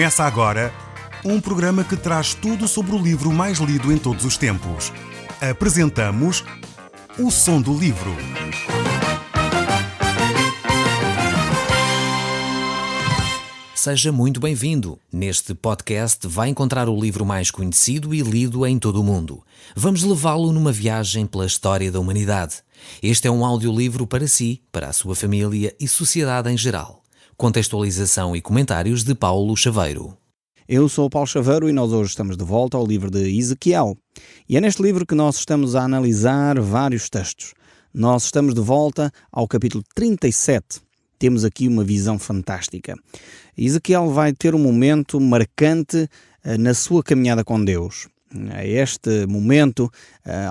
Começa agora um programa que traz tudo sobre o livro mais lido em todos os tempos. Apresentamos O Som do Livro. Seja muito bem-vindo. Neste podcast vai encontrar o livro mais conhecido e lido em todo o mundo. Vamos levá-lo numa viagem pela história da humanidade. Este é um audiolivro para si, para a sua família e sociedade em geral. Contextualização e comentários de Paulo Chaveiro. Eu sou o Paulo Chaveiro e nós hoje estamos de volta ao livro de Ezequiel. E é neste livro que nós estamos a analisar vários textos. Nós estamos de volta ao capítulo 37. Temos aqui uma visão fantástica. Ezequiel vai ter um momento marcante na sua caminhada com Deus. A este momento,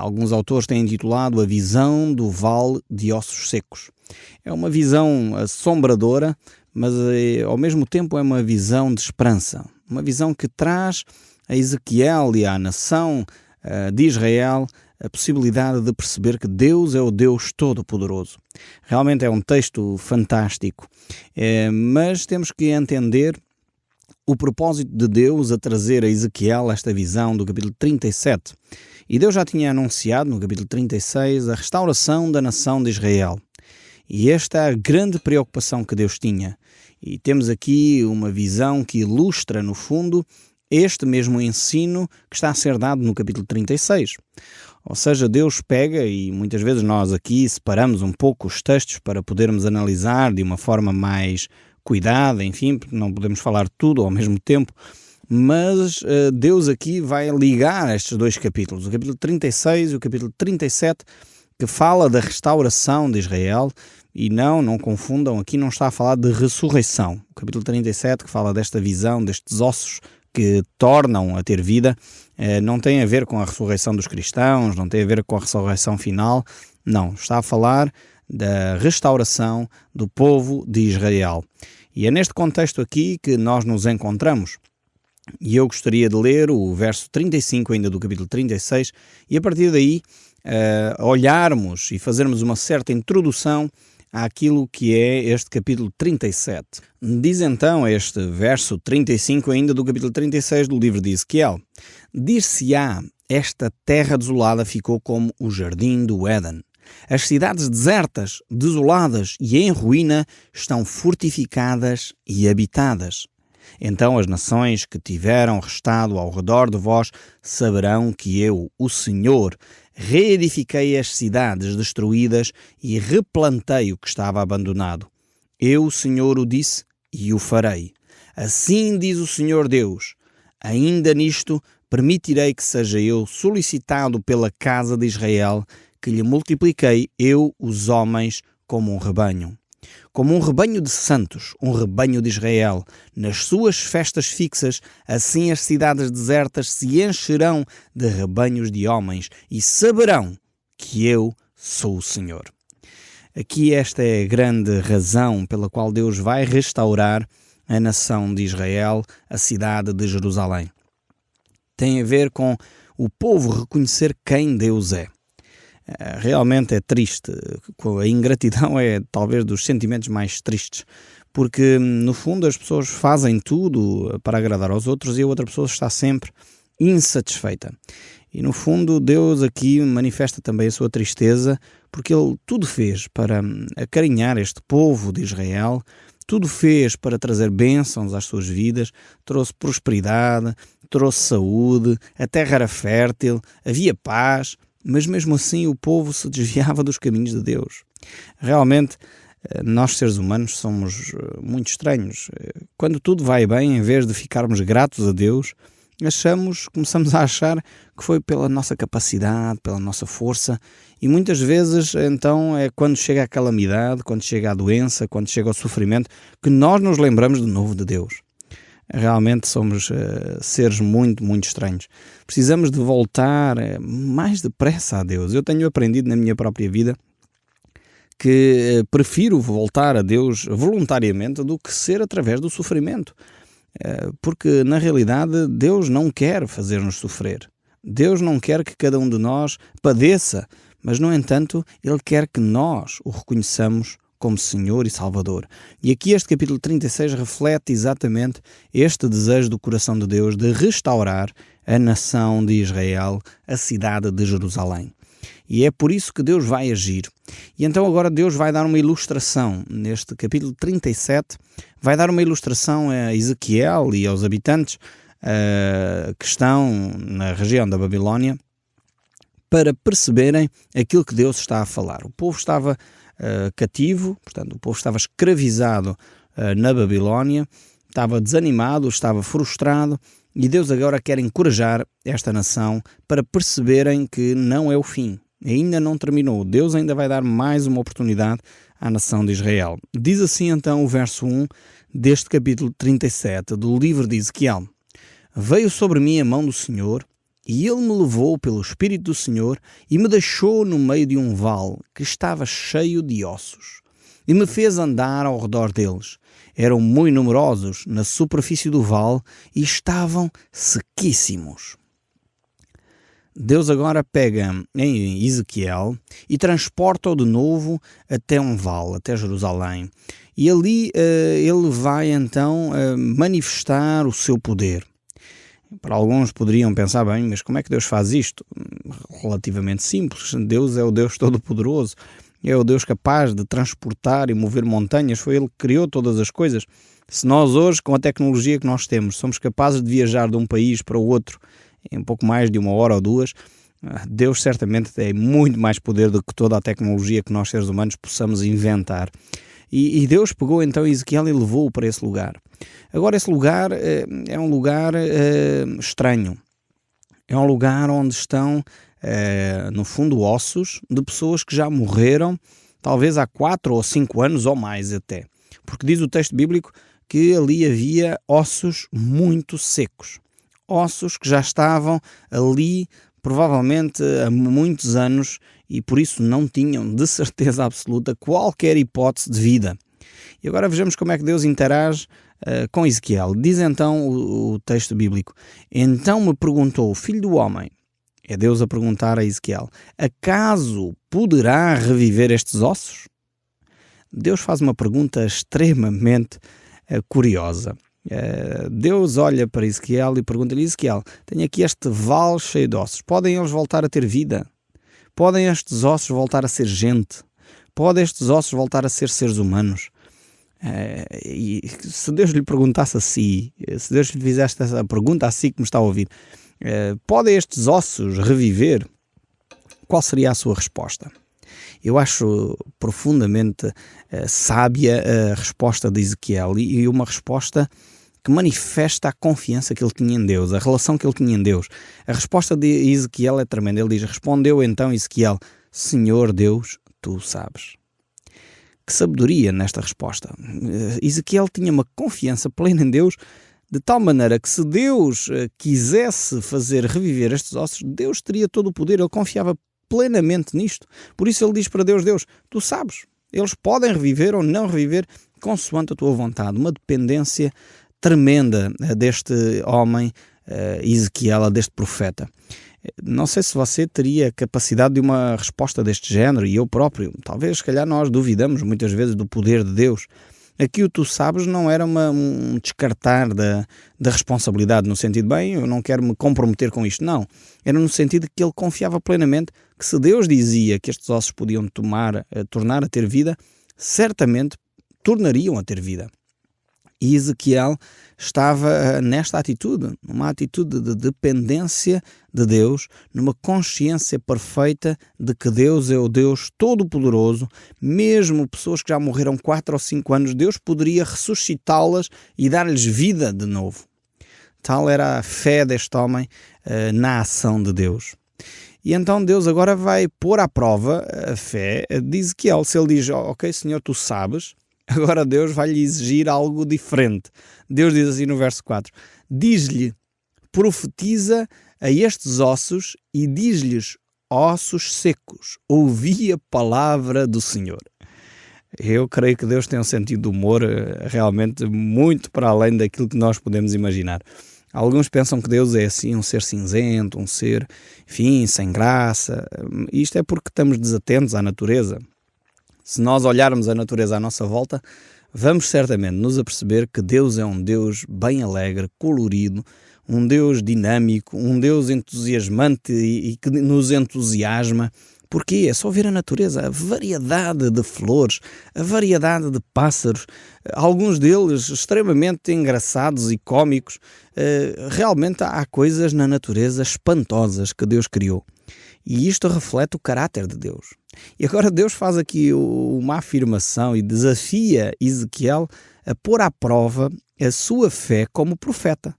alguns autores têm intitulado A Visão do Vale de Ossos Secos. É uma visão assombradora, mas ao mesmo tempo é uma visão de esperança. Uma visão que traz a Ezequiel e à nação de Israel a possibilidade de perceber que Deus é o Deus Todo-Poderoso. Realmente é um texto fantástico, mas temos que entender o propósito de Deus a trazer a Ezequiel esta visão do capítulo 37. E Deus já tinha anunciado no capítulo 36 a restauração da nação de Israel. E esta é a grande preocupação que Deus tinha. E temos aqui uma visão que ilustra, no fundo, este mesmo ensino que está a ser dado no capítulo 36. Ou seja, Deus pega, e muitas vezes nós aqui separamos um pouco os textos para podermos analisar de uma forma mais cuidada, enfim, porque não podemos falar tudo ao mesmo tempo, mas Deus aqui vai ligar estes dois capítulos, o capítulo 36 e o capítulo 37, que fala da restauração de Israel. E não confundam, aqui não está a falar de ressurreição. O capítulo 37, que fala desta visão, destes ossos que tornam a ter vida, não tem a ver com a ressurreição dos cristãos, não tem a ver com a ressurreição final. Não, está a falar da restauração do povo de Israel. E é neste contexto aqui que nós nos encontramos. E eu gostaria de ler o verso 35 ainda do capítulo 36 e a partir daí olharmos e fazermos uma certa introdução àquilo que é este capítulo 37. Diz então este verso 35 ainda do capítulo 36 do livro de Ezequiel: Dir-se-á, esta terra desolada ficou como o jardim do Éden. As cidades desertas, desoladas e em ruína estão fortificadas e habitadas. Então as nações que tiveram restado ao redor de vós saberão que eu, o Senhor, reedifiquei as cidades destruídas e replantei o que estava abandonado. Eu, o Senhor, o disse e o farei. Assim diz o Senhor Deus: ainda nisto permitirei que seja eu solicitado pela casa de Israel, que lhe multipliquei eu os homens como um rebanho. Como um rebanho de santos, um rebanho de Israel, nas suas festas fixas, assim as cidades desertas se encherão de rebanhos de homens e saberão que eu sou o Senhor. Aqui esta é a grande razão pela qual Deus vai restaurar a nação de Israel, a cidade de Jerusalém. Tem a ver com o povo reconhecer quem Deus é. Realmente é triste, a ingratidão é talvez dos sentimentos mais tristes, porque no fundo as pessoas fazem tudo para agradar aos outros e a outra pessoa está sempre insatisfeita. E no fundo Deus aqui manifesta também a sua tristeza, porque Ele tudo fez para acarinhar este povo de Israel, tudo fez para trazer bênçãos às suas vidas, trouxe prosperidade, trouxe saúde, a terra era fértil, havia paz, mas mesmo assim o povo se desviava dos caminhos de Deus. Realmente, nós seres humanos somos muito estranhos. Quando tudo vai bem, em vez de ficarmos gratos a Deus, começamos a achar que foi pela nossa capacidade, pela nossa força, e muitas vezes então é quando chega a calamidade, quando chega a doença, quando chega o sofrimento, que nós nos lembramos de novo de Deus. Realmente somos seres muito, muito estranhos. Precisamos de voltar mais depressa a Deus. Eu tenho aprendido na minha própria vida que prefiro voltar a Deus voluntariamente do que ser através do sofrimento. Porque, na realidade, Deus não quer fazer-nos sofrer. Deus não quer que cada um de nós padeça, mas, no entanto, Ele quer que nós o reconheçamos como Senhor e Salvador. E aqui este capítulo 36 reflete exatamente este desejo do coração de Deus de restaurar a nação de Israel, a cidade de Jerusalém. E é por isso que Deus vai agir. E então agora Deus vai dar uma ilustração. Neste capítulo 37, vai dar uma ilustração a Ezequiel e aos habitantes que estão na região da Babilónia, para perceberem aquilo que Deus está a falar. O povo estava cativo, portanto, o povo estava escravizado na Babilónia, estava desanimado, estava frustrado, e Deus agora quer encorajar esta nação para perceberem que não é o fim, ainda não terminou. Deus ainda vai dar mais uma oportunidade à nação de Israel. Diz assim então o verso 1 deste capítulo 37 do livro de Ezequiel: Veio sobre mim a mão do Senhor, e ele me levou pelo Espírito do Senhor e me deixou no meio de um vale que estava cheio de ossos, e me fez andar ao redor deles. Eram muito numerosos na superfície do vale e estavam sequíssimos. Deus agora pega em Ezequiel e transporta-o de novo até um vale, até Jerusalém. E ali ele vai então manifestar o seu poder. Para alguns poderiam pensar, bem, mas como é que Deus faz isto? Relativamente simples. Deus é o Deus Todo-Poderoso. É o Deus capaz de transportar e mover montanhas. Foi Ele que criou todas as coisas. Se nós hoje, com a tecnologia que nós temos, somos capazes de viajar de um país para o outro em um pouco mais de 1 hora ou 2, Deus certamente tem muito mais poder do que toda a tecnologia que nós seres humanos possamos inventar. E Deus pegou então Ezequiel e levou-o para esse lugar. Agora esse lugar é um lugar estranho. É um lugar onde estão, no fundo, ossos de pessoas que já morreram, talvez há 4 ou 5 anos ou mais até. Porque diz o texto bíblico que ali havia ossos muito secos. Ossos que já estavam ali provavelmente há muitos anos e por isso não tinham de certeza absoluta qualquer hipótese de vida. E agora vejamos como é que Deus interage com Ezequiel. Diz então o texto bíblico: Então me perguntou, filho do homem, é Deus a perguntar a Ezequiel, acaso poderá reviver estes ossos? Deus faz uma pergunta extremamente curiosa. Deus olha para Ezequiel e pergunta-lhe: Ezequiel, tenho aqui este vale cheio de ossos, podem eles voltar a ter vida? Podem estes ossos voltar a ser gente? Podem estes ossos voltar a ser seres humanos? E se Deus lhe perguntasse a si, se Deus lhe fizesse essa pergunta a si que me está a ouvir, podem estes ossos reviver? Qual seria a sua resposta? Eu acho profundamente sábia a resposta de Ezequiel e uma resposta que manifesta a confiança que ele tinha em Deus, a relação que ele tinha em Deus. A resposta de Ezequiel é tremenda. Ele diz: respondeu então Ezequiel: Senhor Deus, tu sabes. Que sabedoria nesta resposta. Ezequiel tinha uma confiança plena em Deus, de tal maneira que se Deus quisesse fazer reviver estes ossos, Deus teria todo o poder. Ele confiava plenamente nisto. Por isso ele diz para Deus: Deus, tu sabes, eles podem reviver ou não reviver consoante a tua vontade. Uma dependência tremenda deste homem Ezequiel, deste profeta. Não sei se você teria capacidade de uma resposta deste género, e eu próprio, talvez, se calhar nós duvidamos muitas vezes do poder de Deus. Aqui o tu sabes não era um descartar da responsabilidade, no sentido, bem, eu não quero me comprometer com isto, não. Era no sentido que ele confiava plenamente que se Deus dizia que estes ossos podiam tornar a ter vida, certamente tornariam a ter vida. E Ezequiel estava nesta atitude, numa atitude de dependência de Deus, numa consciência perfeita de que Deus é o Deus Todo-Poderoso. Mesmo pessoas que já morreram 4 ou 5 anos, Deus poderia ressuscitá-las e dar-lhes vida de novo. Tal era a fé deste homem na ação de Deus. E então Deus agora vai pôr à prova a fé de Ezequiel. Se ele diz: ok, Senhor, tu sabes, agora Deus vai lhe exigir algo diferente. Deus diz assim no verso 4: diz-lhe, profetiza a estes ossos e diz-lhes: ossos secos, ouvi a palavra do Senhor. Eu creio que Deus tem um sentido de humor realmente muito para além daquilo que nós podemos imaginar. Alguns pensam que Deus é assim um ser cinzento, um ser, enfim, sem graça. Isto é porque estamos desatentos à natureza. Se nós olharmos a natureza à nossa volta, vamos certamente nos aperceber que Deus é um Deus bem alegre, colorido, um Deus dinâmico, um Deus entusiasmante e que nos entusiasma. Porquê? É só ver a natureza, a variedade de flores, a variedade de pássaros, alguns deles extremamente engraçados e cómicos. Realmente há coisas na natureza espantosas que Deus criou. E isto reflete o caráter de Deus. E agora Deus faz aqui uma afirmação e desafia Ezequiel a pôr à prova a sua fé como profeta.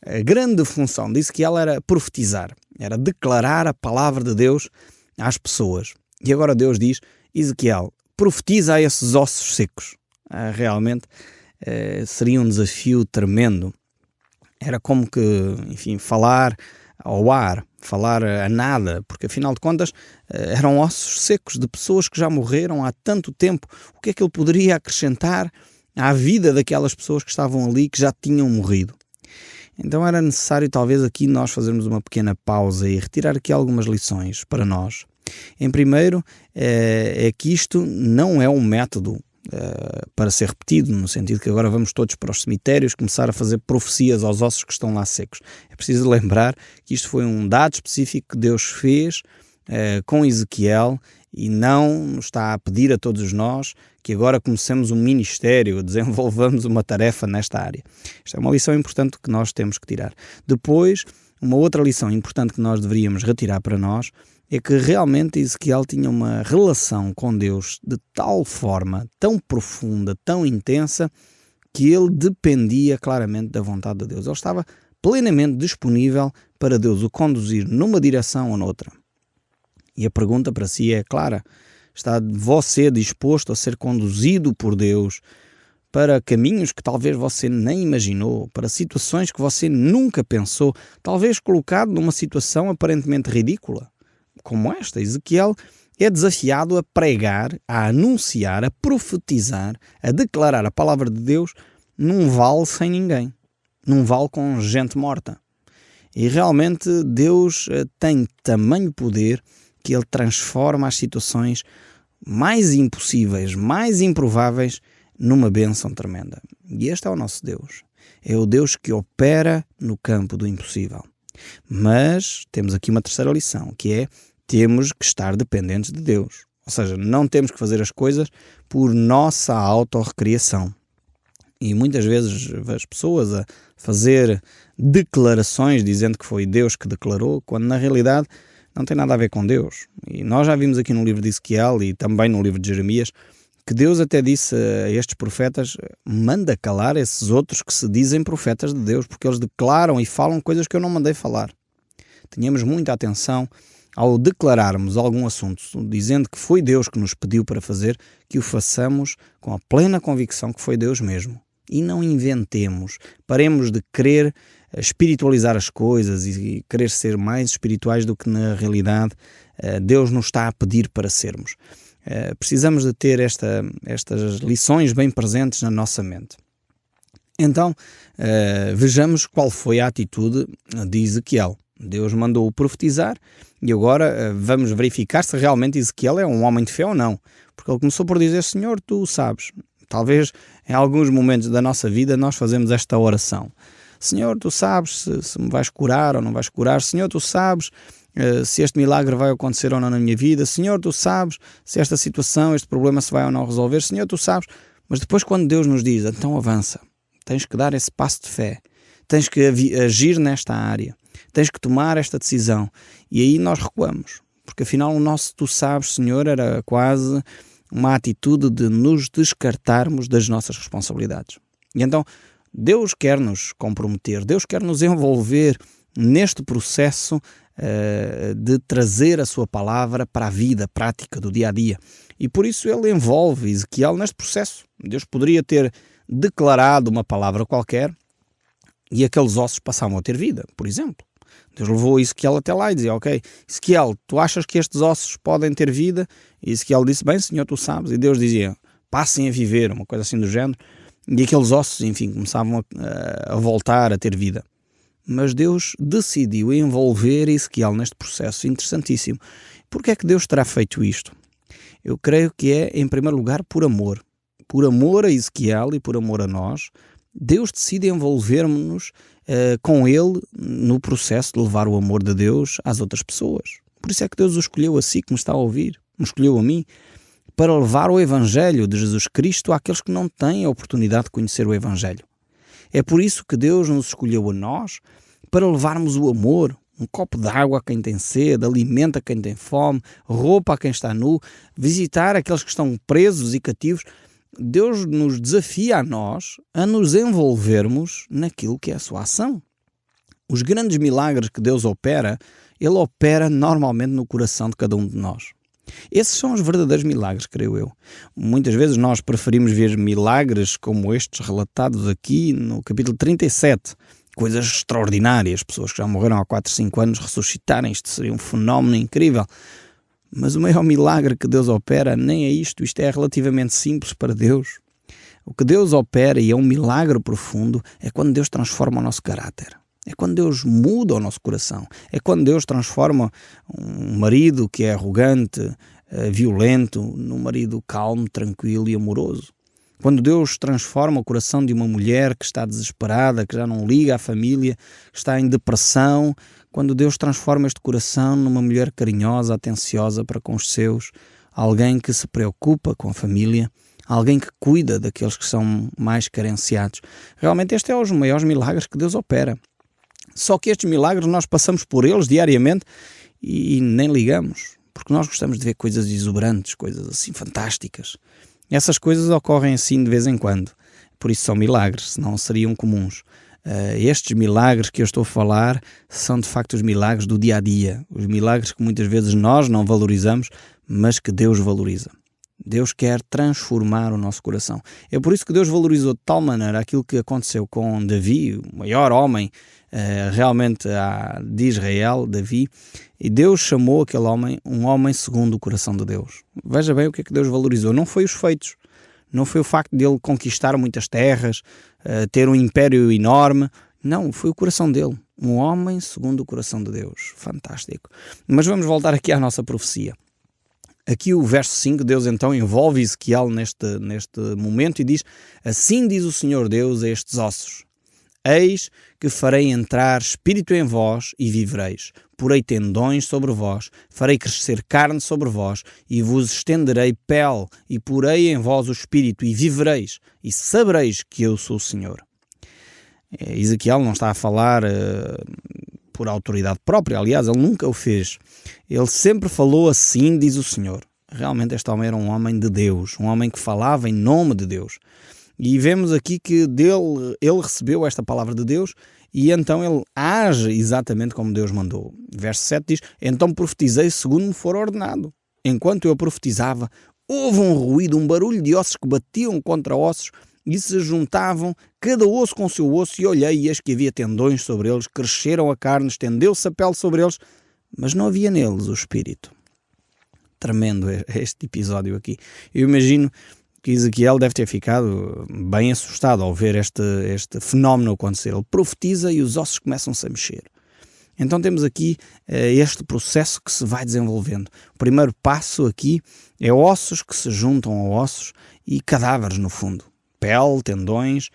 A grande função de Ezequiel era profetizar, era declarar a palavra de Deus às pessoas. E agora Deus diz: Ezequiel, profetiza a esses ossos secos. Realmente seria um desafio tremendo. Era como que, enfim, falar ao ar, falar a nada, porque afinal de contas eram ossos secos de pessoas que já morreram há tanto tempo. O que é que ele poderia acrescentar à vida daquelas pessoas que estavam ali, que já tinham morrido? Então era necessário talvez aqui nós fazermos uma pequena pausa e retirar aqui algumas lições para nós. Em primeiro, é que isto não é um método para ser repetido, no sentido que agora vamos todos para os cemitérios começar a fazer profecias aos ossos que estão lá secos. É preciso lembrar que isto foi um dado específico que Deus fez com Ezequiel e não está a pedir a todos nós que agora comecemos um ministério, desenvolvamos uma tarefa nesta área. Esta é uma lição importante que nós temos que tirar. Depois, uma outra lição importante que nós deveríamos retirar para nós é que realmente Ezequiel tinha uma relação com Deus de tal forma, tão profunda, tão intensa, que ele dependia claramente da vontade de Deus. Ele estava plenamente disponível para Deus o conduzir numa direção ou noutra. E a pergunta para si é clara: está você disposto a ser conduzido por Deus para caminhos que talvez você nem imaginou, para situações que você nunca pensou, talvez colocado numa situação aparentemente ridícula? Como esta, Ezequiel é desafiado a pregar, a anunciar, a profetizar, a declarar a palavra de Deus num vale sem ninguém, num vale com gente morta. E realmente Deus tem tamanho poder que ele transforma as situações mais impossíveis, mais improváveis, numa bênção tremenda. E este é o nosso Deus. É o Deus que opera no campo do impossível. Mas temos aqui uma terceira lição, que é: temos que estar dependentes de Deus. Ou seja, não temos que fazer as coisas por nossa autorrecriação. E muitas vezes as pessoas a fazer declarações dizendo que foi Deus que declarou, quando na realidade não tem nada a ver com Deus. E nós já vimos aqui no livro de Ezequiel e também no livro de Jeremias que Deus até disse a estes profetas: manda calar esses outros que se dizem profetas de Deus, porque eles declaram e falam coisas que eu não mandei falar. Tenhamos muita atenção ao declararmos algum assunto, dizendo que foi Deus que nos pediu para fazer, que o façamos com a plena convicção que foi Deus mesmo. E não inventemos, paremos de querer espiritualizar as coisas e querer ser mais espirituais do que na realidade Deus nos está a pedir para sermos. Precisamos de ter estas lições bem presentes na nossa mente. Então, vejamos qual foi a atitude de Ezequiel. Deus mandou-o profetizar e agora vamos verificar se realmente Ezequiel é um homem de fé ou não. Porque ele começou por dizer: Senhor, tu sabes. Talvez em alguns momentos da nossa vida nós fazemos esta oração: Senhor, tu sabes se me vais curar ou não vais curar. Senhor, tu sabes se este milagre vai acontecer ou não na minha vida. Senhor, tu sabes se esta situação, este problema se vai ou não resolver. Senhor, tu sabes. Mas depois, quando Deus nos diz: então avança, tens que dar esse passo de fé, tens que agir nesta área, tens que tomar esta decisão. E aí nós recuamos, porque afinal o nosso tu sabes, Senhor, era quase uma atitude de nos descartarmos das nossas responsabilidades. E então Deus quer nos comprometer, Deus quer nos envolver neste processo de trazer a sua palavra para a vida prática do dia a dia. E por isso ele envolve Ezequiel neste processo. Deus poderia ter declarado uma palavra qualquer e aqueles ossos passavam a ter vida, por exemplo. Deus levou Ezequiel até lá e dizia: ok, Ezequiel, tu achas que estes ossos podem ter vida? E Ezequiel disse: bem, Senhor, tu sabes. E Deus dizia: passem a viver, uma coisa assim do género. E aqueles ossos, enfim, começavam a voltar a ter vida. Mas Deus decidiu envolver Ezequiel neste processo interessantíssimo. Porquê é que Deus terá feito isto? Eu creio que é, em primeiro lugar, por amor. Por amor a Ezequiel e por amor a nós, Deus decide envolver-nos com ele no processo de levar o amor de Deus às outras pessoas. Por isso é que Deus o escolheu a si, que me está a ouvir, me escolheu a mim, para levar o Evangelho de Jesus Cristo àqueles que não têm a oportunidade de conhecer o Evangelho. É por isso que Deus nos escolheu a nós, para levarmos o amor, um copo de água a quem tem sede, alimento a quem tem fome, roupa a quem está nu, visitar aqueles que estão presos e cativos. Deus nos desafia a nós a nos envolvermos naquilo que é a sua ação. Os grandes milagres que Deus opera, Ele opera normalmente no coração de cada um de nós. Esses são os verdadeiros milagres, creio eu. Muitas vezes nós preferimos ver milagres como estes relatados aqui no capítulo 37. Coisas extraordinárias, pessoas que já morreram há 4, 5 anos ressuscitarem, isto seria um fenómeno incrível. Mas o maior milagre que Deus opera nem é isto é relativamente simples para Deus. O que Deus opera, e é um milagre profundo, é quando Deus transforma o nosso caráter. É quando Deus muda o nosso coração. É quando Deus transforma um marido que é arrogante, violento, num marido calmo, tranquilo e amoroso. Quando Deus transforma o coração de uma mulher que está desesperada, que já não liga à família, que está em depressão, quando Deus transforma este coração numa mulher carinhosa, atenciosa para com os seus, alguém que se preocupa com a família, alguém que cuida daqueles que são mais carenciados. Realmente este é um dos maiores milagres que Deus opera. Só que estes milagres nós passamos por eles diariamente e nem ligamos, porque nós gostamos de ver coisas exuberantes, coisas assim fantásticas. Essas coisas ocorrem assim de vez em quando, por isso são milagres, senão seriam comuns. Estes milagres que eu estou a falar são de facto os milagres do dia a dia, os milagres que muitas vezes nós não valorizamos, mas que Deus valoriza. Deus quer transformar o nosso coração. É por isso que Deus valorizou de tal maneira aquilo que aconteceu com Davi, o maior homem realmente de Israel, Davi, e Deus chamou aquele homem um homem segundo o coração de Deus. Veja bem o que é que Deus valorizou. Não foi os feitos, não foi o facto de ele conquistar muitas terras, ter um império enorme. Não, foi o coração dele. Um homem segundo o coração de Deus. Fantástico. Mas vamos voltar aqui à nossa profecia. Aqui o verso 5, Deus então envolve Ezequiel neste momento e diz: assim diz o Senhor Deus a estes ossos: eis que farei entrar espírito em vós e vivereis, porei tendões sobre vós, farei crescer carne sobre vós e vos estenderei pele e porei em vós o espírito e vivereis e sabereis que eu sou o Senhor. Ezequiel não está a falar por autoridade própria, aliás, ele nunca o fez. Ele sempre falou assim, diz o Senhor. Realmente este homem era um homem de Deus, um homem que falava em nome de Deus. E vemos aqui que ele recebeu esta palavra de Deus e então ele age exatamente como Deus mandou. Verso 7 diz: então profetizei segundo me for ordenado. Enquanto eu profetizava, houve um ruído, um barulho de ossos que batiam contra ossos e se juntavam, cada osso com o seu osso, e olhei, e eis que havia tendões sobre eles, cresceram a carne, estendeu-se a pele sobre eles, mas não havia neles o espírito. Tremendo este episódio aqui. Eu imagino que Ezequiel deve ter ficado bem assustado ao ver este fenómeno acontecer. Ele profetiza e os ossos começam-se a mexer. Então temos aqui este processo que se vai desenvolvendo. O primeiro passo aqui é ossos que se juntam a ossos e cadáveres no fundo. Pele, tendões,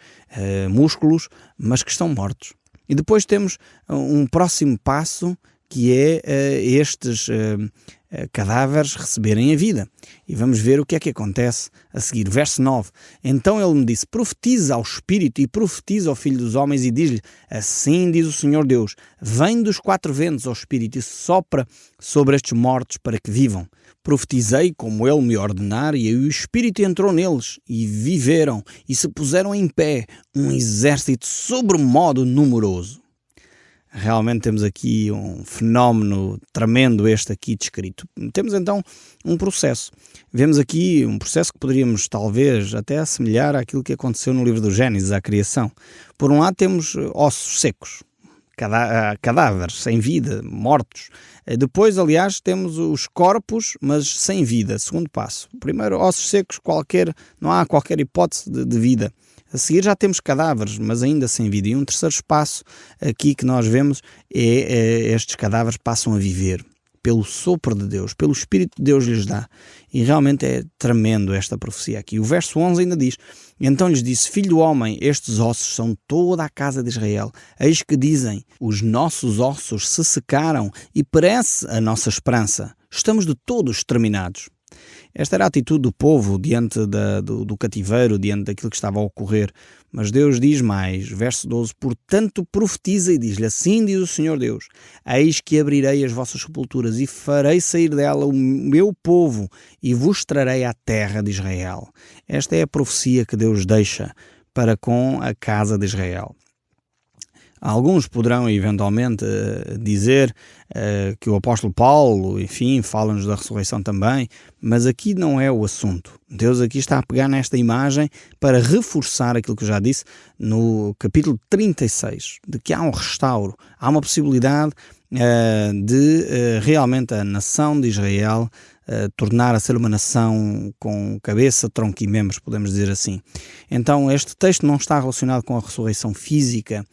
músculos, mas que estão mortos. E depois temos um próximo passo que é estes cadáveres receberem a vida. E vamos ver o que é que acontece a seguir. Verso 9. Então ele me disse: profetiza ao Espírito e profetiza ao Filho dos Homens e diz-lhe: assim diz o Senhor Deus, vem dos 4 ventos ao Espírito e sopra sobre estes mortos para que vivam. Profetizei como ele me ordenar e o Espírito entrou neles e viveram e se puseram em pé um exército sobremodo numeroso. Realmente temos aqui um fenómeno tremendo este aqui descrito. Temos então um processo. Vemos aqui um processo que poderíamos talvez até assemelhar àquilo que aconteceu no livro do Gênesis, à criação. Por um lado temos ossos secos, cadáveres sem vida, mortos. Depois, aliás, temos os corpos, mas sem vida, segundo passo. Primeiro, ossos secos, não há qualquer hipótese de vida. A seguir já temos cadáveres, mas ainda sem vida. E um terceiro passo aqui que nós vemos é estes cadáveres passam a viver. pelo sopro de Deus, pelo Espírito de Deus lhes dá. E realmente é tremendo esta profecia aqui. O verso 11 ainda diz: então lhes disse: filho do homem, estes ossos são toda a casa de Israel. Eis que dizem: os nossos ossos se secaram e perece a nossa esperança. Estamos de todos exterminados. Esta era a atitude do povo diante do cativeiro, diante daquilo que estava a ocorrer. Mas Deus diz mais, verso 12: portanto profetiza e diz-lhe: assim diz o Senhor Deus, eis que abrirei as vossas sepulturas e farei sair dela o meu povo e vos trarei à terra de Israel. Esta é a profecia que Deus deixa para com a casa de Israel. Alguns poderão eventualmente dizer que o apóstolo Paulo, enfim, fala-nos da ressurreição também, mas aqui não é o assunto. Deus aqui está a pegar nesta imagem para reforçar aquilo que eu já disse no capítulo 36, de que há um restauro, há uma possibilidade de realmente a nação de Israel tornar a ser uma nação com cabeça, tronco e membros, podemos dizer assim. Então este texto não está relacionado com a ressurreição física,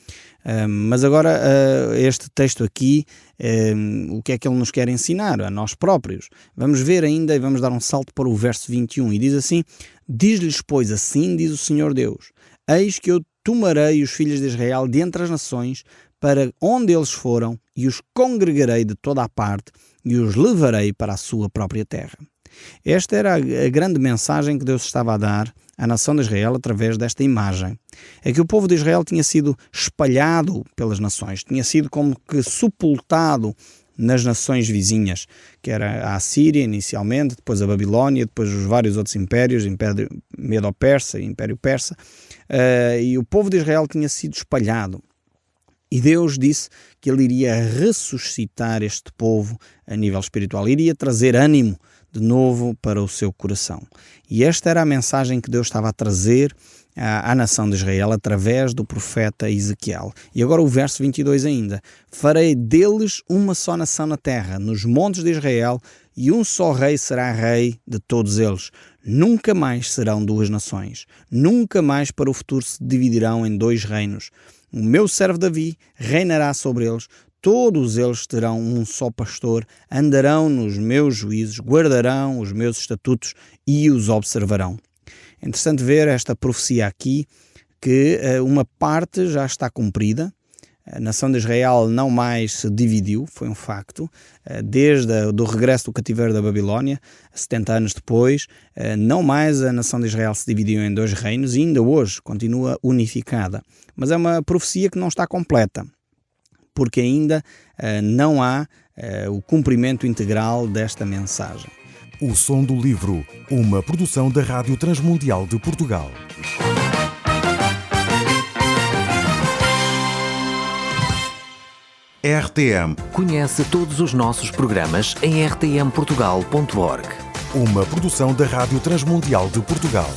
mas agora este texto aqui, o que é que ele nos quer ensinar? A nós próprios. Vamos ver ainda e vamos dar um salto para o verso 21 e diz assim: diz-lhes, pois, assim diz o Senhor Deus, eis que eu tomarei os filhos de Israel de entre as nações para onde eles foram e os congregarei de toda a parte e os levarei para a sua própria terra. Esta era a grande mensagem que Deus estava a dar à nação de Israel através desta imagem. É que o povo de Israel tinha sido espalhado pelas nações, tinha sido como que sepultado nas nações vizinhas, que era a Assíria inicialmente, depois a Babilónia, depois os vários outros impérios, Império Medo-Persa, Império Persa, e o povo de Israel tinha sido espalhado. E Deus disse que Ele iria ressuscitar este povo a nível espiritual, iria trazer ânimo de novo para o seu coração. E esta era a mensagem que Deus estava a trazer à nação de Israel através do profeta Ezequiel. E agora o verso 22 ainda: farei deles uma só nação na terra, nos montes de Israel, e um só rei será rei de todos eles. Nunca mais serão duas nações, nunca mais para o futuro se dividirão em dois reinos. O meu servo Davi reinará sobre eles, todos eles terão um só pastor, andarão nos meus juízos, guardarão os meus estatutos e os observarão. É interessante ver esta profecia aqui, que uma parte já está cumprida. A nação de Israel não mais se dividiu, foi um facto. Desde o regresso do cativeiro da Babilónia, 70 anos depois, não mais a nação de Israel se dividiu em dois reinos e ainda hoje continua unificada. Mas é uma profecia que não está completa, porque ainda não há o cumprimento integral desta mensagem. O Som do Livro, uma produção da Rádio Transmundial de Portugal. RTM. Conhece todos os nossos programas em rtmportugal.org. Uma produção da Rádio Transmundial de Portugal.